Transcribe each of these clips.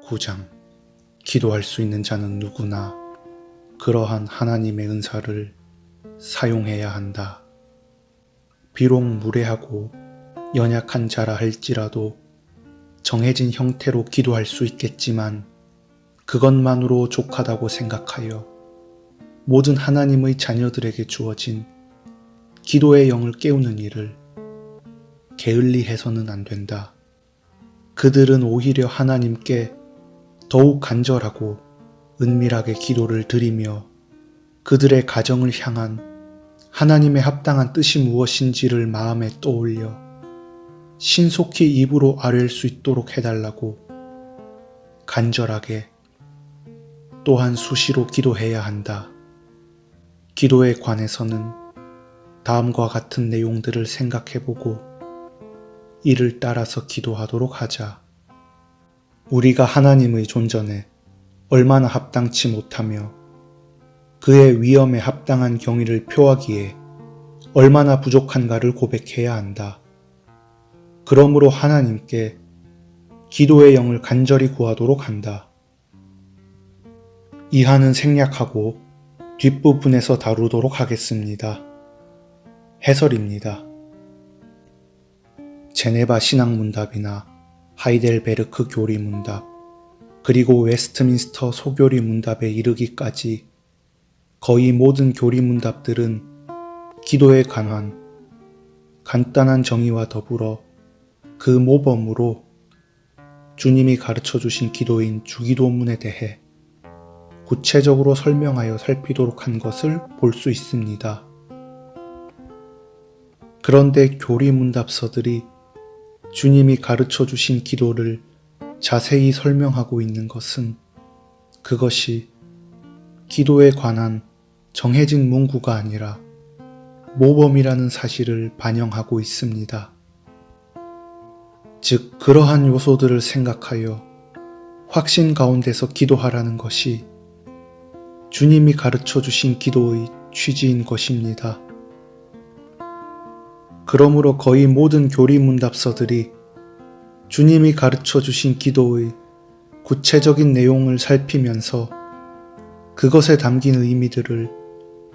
9장 기도할 수 있는 자는 누구나 그러한 하나님의 은사를 사용해야 한다. 비록 무례하고 연약한 자라 할지라도 정해진 형태로 기도할 수 있겠지만 그것만으로 족하다고 생각하여 모든 하나님의 자녀들에게 주어진 기도의 영을 깨우는 일을 게을리해서는 안 된다. 그들은 오히려 하나님께 더욱 간절하고 은밀하게 기도를 드리며 그들의 가정을 향한 하나님의 합당한 뜻이 무엇인지를 마음에 떠올려 신속히 입으로 아뢰일 수 있도록 해달라고 간절하게 또한 수시로 기도해야 한다. 기도에 관해서는 다음과 같은 내용들을 생각해보고 이를 따라서 기도하도록 하자. 우리가 하나님의 존전에 얼마나 합당치 못하며 그의 위엄에 합당한 경의를 표하기에 얼마나 부족한가를 고백해야 한다. 그러므로 하나님께 기도의 영을 간절히 구하도록 한다. 이하는 생략하고 뒷부분에서 다루도록 하겠습니다. 해설입니다. 제네바 신학문답이나 하이델베르크 교리문답, 그리고 웨스트민스터 소교리 문답에 이르기까지 거의 모든 교리문답들은 기도에 관한 간단한 정의와 더불어 그 모범으로 주님이 가르쳐 주신 기도인 주기도문에 대해 구체적으로 설명하여 살피도록 한 것을 볼 수 있습니다. 그런데 교리문답서들이 주님이 가르쳐 주신 기도를 자세히 설명하고 있는 것은 그것이 기도에 관한 정해진 문구가 아니라 모범이라는 사실을 반영하고 있습니다. 즉, 그러한 요소들을 생각하여 확신 가운데서 기도하라는 것이 주님이 가르쳐 주신 기도의 취지인 것입니다. 그러므로 거의 모든 교리문답서들이 주님이 가르쳐 주신 기도의 구체적인 내용을 살피면서 그것에 담긴 의미들을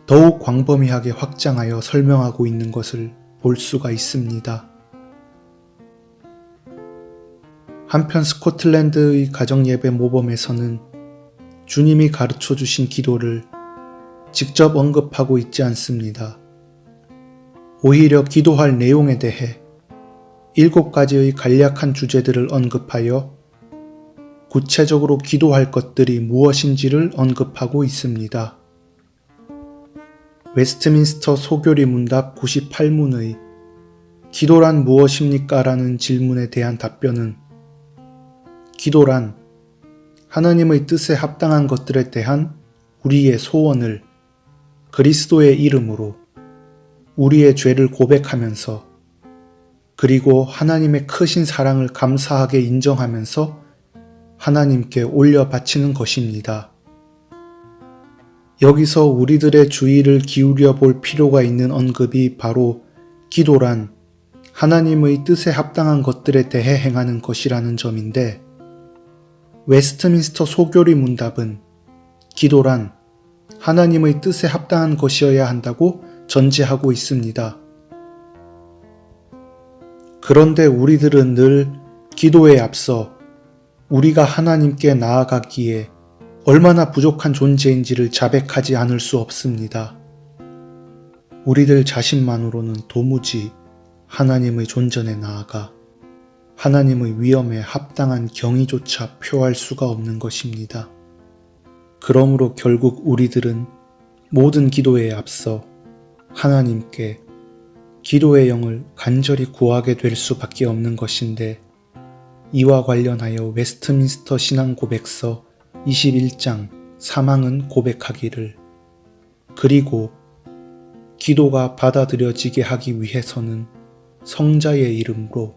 더욱 광범위하게 확장하여 설명하고 있는 것을 볼 수가 있습니다. 한편 스코틀랜드의 가정예배 모범에서는 주님이 가르쳐 주신 기도를 직접 언급하고 있지 않습니다. 오히려 기도할 내용에 대해 7가지의 간략한 주제들을 언급하여 구체적으로 기도할 것들이 무엇인지를 언급하고 있습니다. 웨스트민스터 소교리 문답 98문의 기도란 무엇입니까? 라는 질문에 대한 답변은 기도란 하나님의 뜻에 합당한 것들에 대한 우리의 소원을 그리스도의 이름으로 우리의 죄를 고백하면서 그리고 하나님의 크신 사랑을 감사하게 인정하면서 하나님께 올려 바치는 것입니다. 여기서 우리들의 주의를 기울여 볼 필요가 있는 언급이 바로 기도란 하나님의 뜻에 합당한 것들에 대해 행하는 것이라는 점인데 웨스트민스터 소교리 문답은 기도란 하나님의 뜻에 합당한 것이어야 한다고 전제하고 있습니다. 그런데 우리들은 늘 기도에 앞서 우리가 하나님께 나아가기에 얼마나 부족한 존재인지를 자백하지 않을 수 없습니다. 우리들 자신만으로는 도무지 하나님의 존전에 나아가 하나님의 위엄에 합당한 경의조차 표할 수가 없는 것입니다. 그러므로 결국 우리들은 모든 기도에 앞서 하나님께 기도의 영을 간절히 구하게 될 수밖에 없는 것인데 이와 관련하여 웨스트민스터 신앙고백서 21장 사망은 고백하기를 그리고 기도가 받아들여지게 하기 위해서는 성자의 이름으로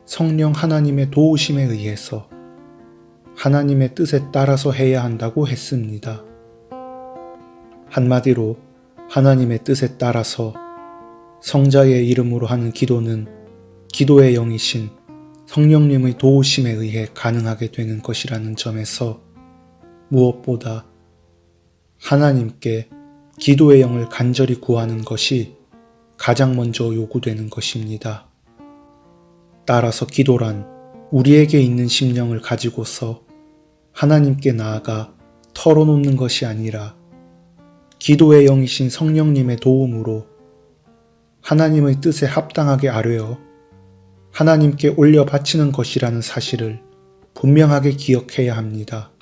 성령 하나님의 도우심에 의해서 하나님의 뜻에 따라서 해야 한다고 했습니다. 한마디로 하나님의 뜻에 따라서 성자의 이름으로 하는 기도는 기도의 영이신 성령님의 도우심에 의해 가능하게 되는 것이라는 점에서 무엇보다 하나님께 기도의 영을 간절히 구하는 것이 가장 먼저 요구되는 것입니다. 따라서 기도란 우리에게 있는 심령을 가지고서 하나님께 나아가 털어놓는 것이 아니라 기도의 영이신 성령님의 도움으로 하나님의 뜻에 합당하게 아뢰어 하나님께 올려 바치는 것이라는 사실을 분명하게 기억해야 합니다.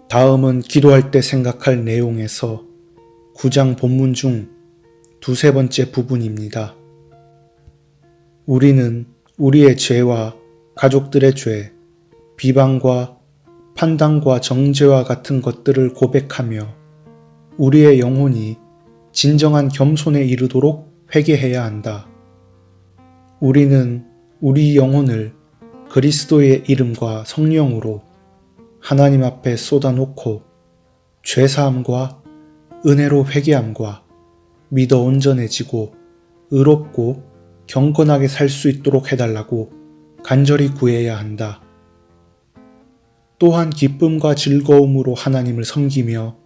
다음은 기도할 때 생각할 내용에서 9장 본문 중 두세 번째 부분입니다. 우리는 우리의 죄와 가족들의 죄, 비방과 판단과 정죄와 같은 것들을 고백하며 우리의 영혼이 진정한 겸손에 이르도록 회개해야 한다. 우리는 우리 영혼을 그리스도의 이름과 성령으로 하나님 앞에 쏟아놓고 죄사함과 은혜로 회개함과 믿어 온전해지고 의롭고 경건하게 살 수 있도록 해달라고 간절히 구해야 한다. 또한 기쁨과 즐거움으로 하나님을 섬기며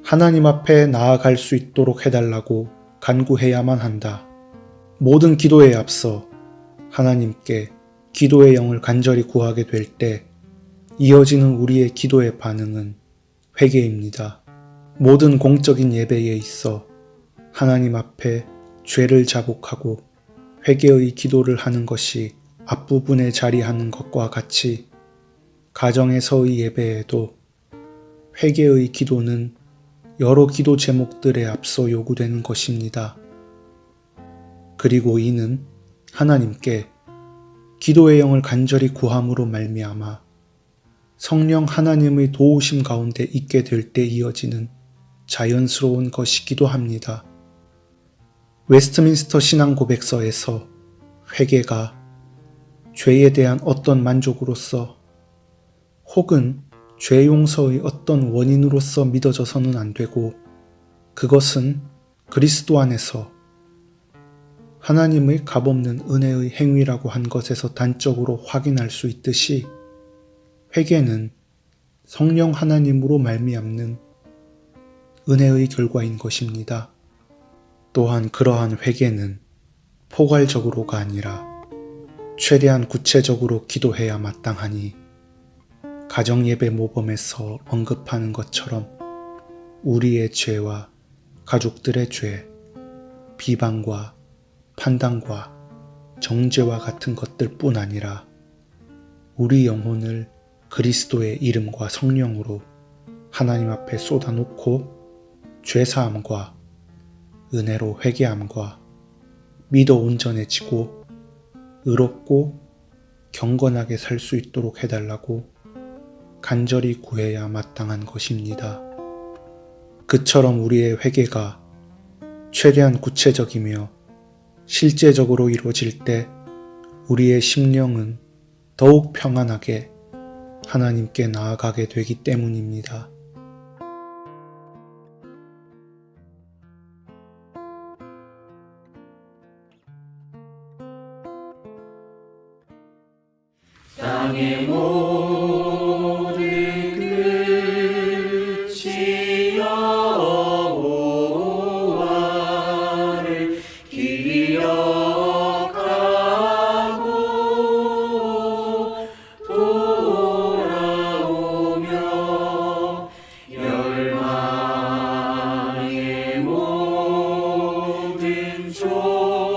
하나님 앞에 나아갈 수 있도록 해달라고 간구해야만 한다. 모든 기도에 앞서 하나님께 기도의 영을 간절히 구하게 될 때 이어지는 우리의 기도의 반응은 회개입니다. 모든 공적인 예배에 있어 하나님 앞에 죄를 자복하고 회개의 기도를 하는 것이 앞부분에 자리하는 것과 같이 가정에서의 예배에도 회개의 기도는 여러 기도 제목들에 앞서 요구되는 것입니다. 그리고 이는 하나님께 기도의 영을 간절히 구함으로 말미암아 성령 하나님의 도우심 가운데 있게 될 때 이어지는 자연스러운 것이기도 합니다. 웨스트민스터 신앙 고백서에서 회개가 죄에 대한 어떤 만족으로서 혹은 죄 용서의 어떤 원인으로서 믿어져서는 안 되고 그것은 그리스도 안에서 하나님의 값없는 은혜의 행위라고 한 것에서 단적으로 확인할 수 있듯이 회개는 성령 하나님으로 말미암는 은혜의 결과인 것입니다. 또한 그러한 회개는 포괄적으로가 아니라 최대한 구체적으로 기도해야 마땅하니 가정예배 모범에서 언급하는 것처럼 우리의 죄와 가족들의 죄, 비방과 판단과 정죄와 같은 것들뿐 아니라 우리 영혼을 그리스도의 이름과 성령으로 하나님 앞에 쏟아놓고 죄사함과 은혜로 회개함과 믿어 온전해지고 의롭고 경건하게 살 수 있도록 해달라고 간절히 구해야 마땅한 것입니다. 그처럼 우리의 회개가 최대한 구체적이며 실제적으로 이루어질 때 우리의 심령은 더욱 평안하게 하나님께 나아가게 되기 때문입니다. 땅의 모든 끝이 여호와를 기억하고 돌아오며 열방의 모든 족